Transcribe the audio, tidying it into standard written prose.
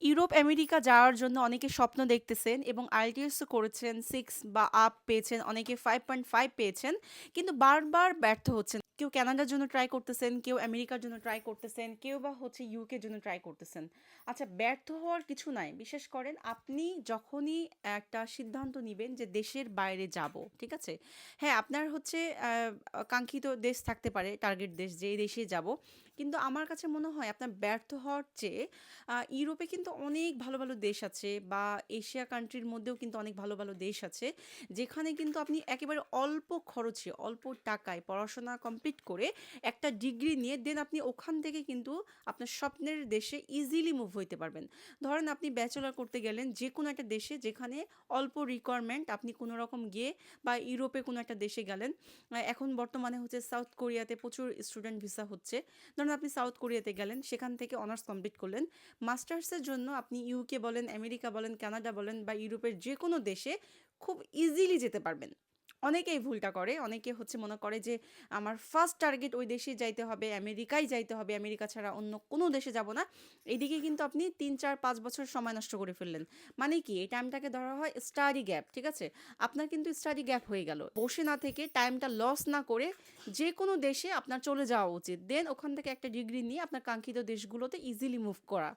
Europe, America যাওয়ার জন্য অনেকে স্বপ্ন দেখতেছেন এবং আইএলটিএসও করেছেন, 6 বা আপ পেয়েছেন, অনেকে 5.5 পেয়েছেন। কিন্তু বারবার ব্যর্থ হচ্ছেন। কেউ কানাডার জন্য ট্রাই করতেছেন, কেউ আমেরিকার জন্য ট্রাই করতেছেন, কেউ বা হচ্ছে ইউকের জন্য ট্রাই করতেছেন। আচ্ছা, ব্যর্থ হওয়ার কিছু নাই। বিশেষ করেন আপনি যখনই একটা সিদ্ধান্ত নিবেন যে দেশের বাইরে যাব, ঠিক আছে? হ্যাঁ, আপনার হচ্ছে কাঙ্ক্ষিত দেশ থাকতে পারে, টার্গেট দেশ, যে এই দেশে যাব। কিন্তু আমার কাছে মনে হয় আপনার ব্যর্থ হওয়ার চেয়ে ইউরোপে কিন্তু অনেক ভালো, ভালো দেশ আছে বা এশিয়া কান্ট্রির মধ্যেও কিন্তু অনেক ভালো, ভালো দেশ আছে। যেখানে কিন্তু আপনি একেবারে অল্প খরচে, অল্প টাকায় পড়াশোনা কমপ্লিট করে একটা ডিগ্রি নিয়ে দেন আপনি ওখান থেকে কিন্তু আপনার স্বপ্নের দেশে ইজিলি মুভ হইতে পারবেন। ধরেন আপনি ব্যাচেলর করতে গেলেন যেকোনো একটা দেশে যেখানে অল্প রিকোয়ারমেন্ট, আপনি কোনো রকম গিয়ে বা ইউরোপে কোনো একটা দেশে গেলেন। এখন বর্তমানে হচ্ছে সাউথ কোরিয়াতে প্রচুর স্টুডেন্ট ভিসা হচ্ছে। ধরুন আপনি সাউথ কোরিয়াতে গেলেন, সেখান থেকে অনার্স কমপ্লিট করলেন। মাস্টার্সের জন্য আপনি ইউকে বলেন, আমেরিকা বলেন, কানাডা বলেন বা ইউরোপের যে কোনো দেশে খুব ইজিলি যেতে পারবেন। অনেকে এই ভুলটা করে। অনেকে হচ্ছে মনে করে যে আমার ফার্স্ট টার্গেট ওই দেশেই যাইতে হবে, আমেরিকায় যাইতে হবে, আমেরিকা ছাড়া অন্য কোনো দেশে যাব না। এইদিকে কিন্তু আপনি ৩, ৪, ৫ বছর সময় নষ্ট করে ফেললেন। মানে কি? এই টাইমটাকে ধরা হয় স্টাডি গ্যাপ, ঠিক আছে? আপনার কিন্তু স্টাডি গ্যাপ হয়ে গেল। বসে না থেকে টাইমটা লস না করে যেকোনো দেশে আপনার চলে যাওয়া উচিত। দেন ওখান থেকে একটা ডিগ্রি নিয়ে আপনার কাঙ্ক্ষিত দেশগুলোতে ইজিলি মুভ করা।